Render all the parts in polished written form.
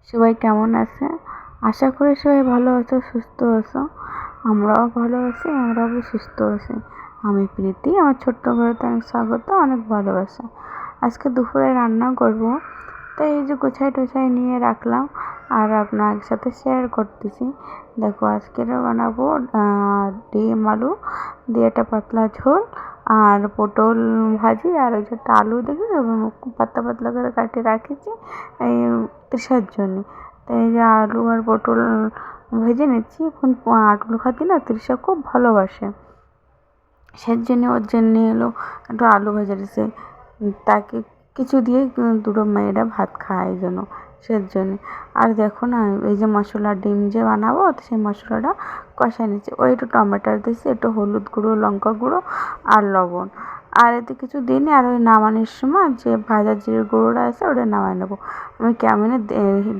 সবাই কেমন আছে? আশা করি সবাই ভালো আছো, সুস্থ আছো। আমরাও ভালো আছি, আমরাও সুস্থ আছি। আমি প্রীতি, আমার ছোট্ট ঘরেতে অনেক স্বাগত, অনেক ভালোবাসা। আজকে দুপুরে রান্না করব, তাই এই যে গোছাই টোছাই নিয়ে রাখলাম আর আপনার সাথে শেয়ার করতেছি। দেখো আজকে বানাবো ডিম আলু দিয়ে একটা পাতলা ঝোল আর পটল ভাজি আর ওই যে আলু দেখি পাতলা পাতলা করে কাটিয়ে রাখেছি এই তৃষার জন্য। তাই এই যে আলু আর পটল ভেজে নিচ্ছি। এখন আলু খাতে না তৃষা খুব ভালোবাসে, সেই জন্য ওর জন্য এলো একটু আলু ভেজে দিছে। তাকে কিছু দিয়ে দুটো মেয়েরা ভাত খায় এই জন্য, সেই জন্য। আর দেখো না, এই যে মশলা ডিম যে বানাবো সেই মশলাটা কষাই নিচ্ছি। ওই একটু টমেটো দিয়েছি, একটু হলুদ গুঁড়ো, লঙ্কা গুঁড়ো আর লবণ। আর এতে কিছু দিইনি। আর ওই নামানোর সময় যে ভাজা জিরে গুঁড়োটা আছে ওটা নামাই নেবো। আমি কেমনে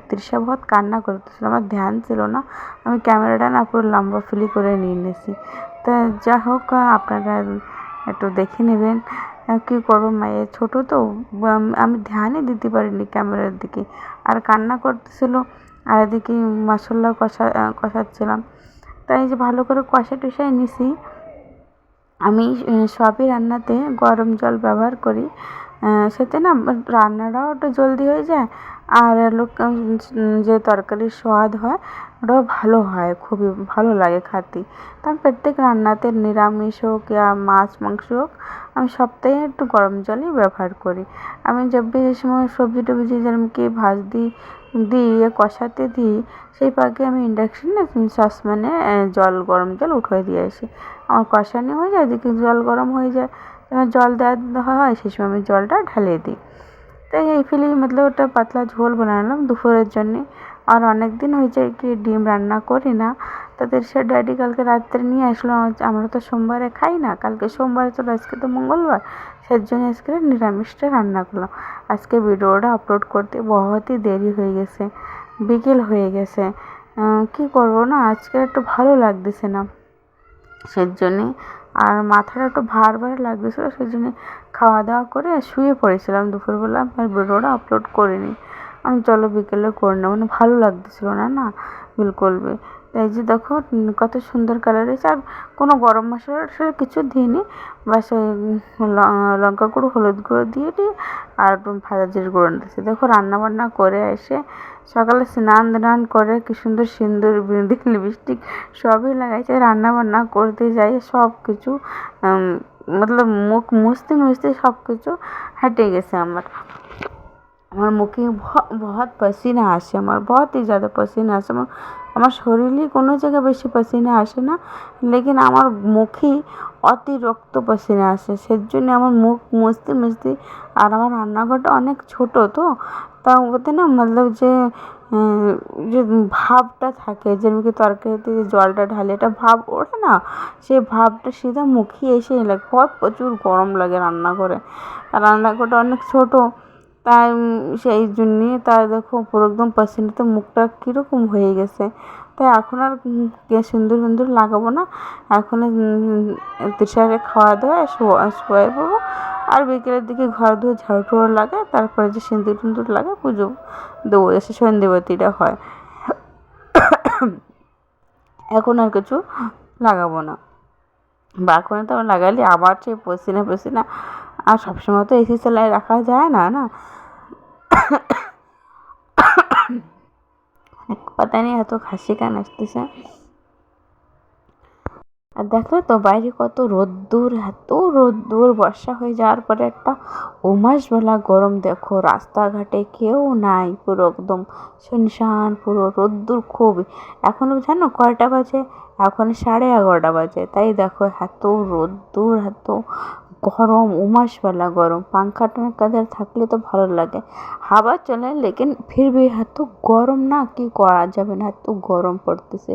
তৃষা বহুত কান্না করতেছিল, আমার ধ্যান ছিল না। আমি ক্যামেরাটা না পুরো লম্বা ফিলি করে নিয়ে নিয়েছি। তা যা হোক, আপনারা একটু দেখে নেবেন। কী করবো, মায়ের ছোটো তো, আমি ধ্যানই দিতে পারিনি ক্যামেরার দিকে। আর কান্না করতেছিল আর এদিকে মশলা কষাচ্ছিলাম। তাই যে ভালো করে কষা টষাই নিছি। আমি সবই রান্নাতে গরম জল ব্যবহার করি, সেতে না রান্নাটাও একটু জলদি হয়ে যায়। আর যে তরকারির স্বাদ হয় ওটাও ভালো হয়, খুবই ভালো লাগে খেতে। তো আমি প্রত্যেক রান্নাতে নিরামিষ হোক ইয়া মাছ মাংস হোক, আমি সপ্তাহে একটু গরম জলই ব্যবহার করি। আমি যে সময় সবজি টবজি যেরকম কি দিয়ে কষাতে দিই, সেই পাকে আমি ইন্ডাকশানে সসপ্যানে জল গরম জল উঠিয়ে দিয়ে আসি। আমার কষানি হয়ে যায়, এদিকে জল গরম হয়ে যায়, জল দেওয়া হয়, সেই সময় আমি জলটা ঢালিয়ে দিই। তাই এই ফিলি মতলব ওটা পাতলা ঝোল বানালাম দুপুরের জন্যে। আর অনেক দিন হয়েছে কি ডিম রান্না করি না। তাদের সে ড্যাডি কালকে রাত্রে নিয়ে আসলো। আমরা তো সোমবারে খাই না, কালকে সোমবার ছিল, আজকে তো মঙ্গলবার, সেই জন্য আজকে নিরামিষটা রান্না করলাম। আজকে ভিডিওটা আপলোড করতে বহুতই দেরি হয়ে গেছে, বিকেল হয়ে গেছে। কী করবো না, আজকে একটু ভালো লাগতেছে না, সেই জন্যে। আর মাথাটা একটু ভার ভার লাগতেছিলো, সেই জন্যে খাওয়া দাওয়া করে শুয়ে পড়েছিলাম দুপুরবেলা। আর ভিডিওটা আপলোড করিনি। আমি চলো বিকেলে করে নেবো, মানে ভালো লাগতেছিলো না না বিলকুল বি। এই যে দেখো কত সুন্দর কালার হয়েছে। আর কোনো গরম মশলা টশলা কিছু দিইনি, বাস ওই লঙ্কা গুঁড়ো হলুদ গুঁড়ো দিয়ে আর ভাজা জিরে গুঁড়ো দিয়েছি। দেখো রান্না বান্না করে এসে সকালে স্নান ধান করে কি সুন্দর সিঁদুর বিঁদি লিপস্টিক সবই লাগাইছে, রান্না বান্না করতে যাই সব কিছু মতলব মুখ মুছতে মুছতে সব কিছু হেঁটে গেছে আমার। আমার মুখে बहुत पसीना আসে, আমার बहुत ही ज़्यादा पसीना আসে। আমার শরীরে কোনো জায়গায় বেশি পসিনা আসে না, লেকিন আমার মুখেই অতিরিক্ত পসিনা আসে। সেই জন্য আমার মুখ মুছতে মুছতে, আর আমার রান্নাঘরটা অনেক ছোটো তো, তা ওতে না মতলব যে যে ভাবটা থাকে, যেমন কি তরকারিতে যে জলটা ঢালে এটা ভাব ওঠে না, সেই ভাবটা সিধা মুখে এসে লাগে। প্রচুর গরম লাগে রান্নাঘরে, আর রান্নাঘরটা অনেক ছোটো, তাই সেই জন্যে। তাই দেখো পুরো একদম পাসিনাতে মুখটা কীরকম হয়ে গেছে। তাই এখন আর সিঁদুর ফিন্দুর লাগাবো না। এখন তৃষাকে খাওয়া দাওয়া শোয়াই পড়বো। আর বিকেলের দিকে ঘর ধুয়ে ঝাড়ু টাড়ু লাগে, তারপরে যে সিঁদুর ফিন্দুর লাগে পুজো দেবো, এসে সন্ধ্যেবাতিটা হয়। এখন আর কিছু লাগাবো না, বা এখন তো লাগালে আবার সেই পসিনা পসিনা। আর সবসময় তো এসি চালায় রাখা যায় না না। पता नहीं এত খাসি কেন আসতেছে। আর দেখো তো বাইরে কত রোদ্দুর, এত রোদ্দুর। বর্ষা হয়ে যাওয়ার পরে একটা উমাসবেলা গরম। দেখো রাস্তাঘাটে কেউ নাই, পুরো একদম শুনশান, পুরো রোদ্দুর খুব। এখনও জানো কয়টা বাজে? এখন 11:30 বাজে। তাই দেখো এত রোদ্দুর, এত গরম, উমাসবেলা গরম। পাঙ্খা টাঙ্খা থাকলে তো ভালো লাগে, হাওয়া চলে, লেকিন ফির ভি এত গরম না, কি করা যাবে না, এত গরম পড়তেছে।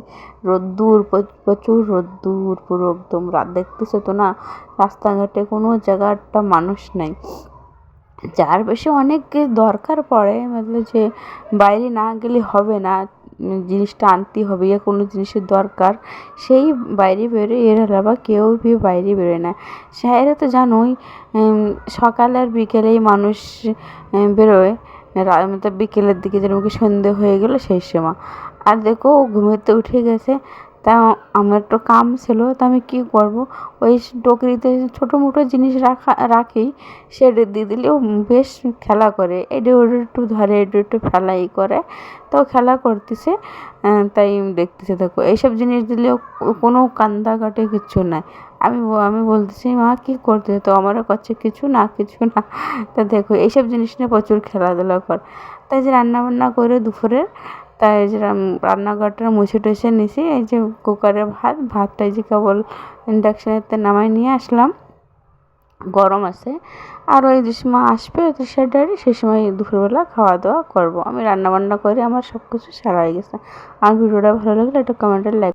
রোদ্দুর, প্রচুর রোদ্দুর, পুরো একদম রাত দেখতেছো তো না, রাস্তাঘাটে কোনো জায়গাটা মানুষ নাই। যার বেশি অনেক দরকার পড়ে, মতলব যে বাইরে না গেলে হবে না, জিনিসটা আনতে হবে, ইয়ে কোনো জিনিসের দরকার, সেই বাইরে বেরোয়। এর আলাবা কেউ ভি বাইরে বেরোয় না। শহরে তো জানোই সকাল আর বিকেলেই মানুষ বেরোয় মতো বিকেলের দিকে যেরকম কি সন্ধে হয়ে গেল সেই সময়। আর দেখো ও ঘুমেতে উঠে গেছে। তা আমার একটু কাম ছিল, তা আমি কী করবো, ওই টকরিতে ছোটো মোটো জিনিস রাখি, সেটা দিয়ে দিলেও বেশ খেলা করে, এটা ওটা একটু ধরে, এটা একটু ফেলাই করে, তো খেলা করতেছে। তাই দেখতেছে, দেখো এইসব জিনিস দিলেও কোনো কান্দাকাটি কিচ্ছু নাই। আমি বলতেছি মা কী করতেছে, তো আমারও করছে কিছু না কিছু না। তা দেখো এইসব জিনিস নিয়ে প্রচুর খেলাধুলা কর। তাই যে রান্নাবান্না করে দুপুরে, তাই যে রান্নাঘরটা মুছে টুছে নিছি, এই যে কুকারে ভাতটা যে কেবল ইন্ডাকশানেতে নামাই নিয়ে আসলাম, গরম আছে। আর ওই যে সময় আসবে তো সেটারই সেই সময় দুপুরবেলা খাওয়া দাওয়া করবো। আমি রান্নাবান্না করে আমার সব কিছু সারা হয়ে গেছে। আমার ভিডিওটা ভালো লাগলে একটা কমেন্টে লাইক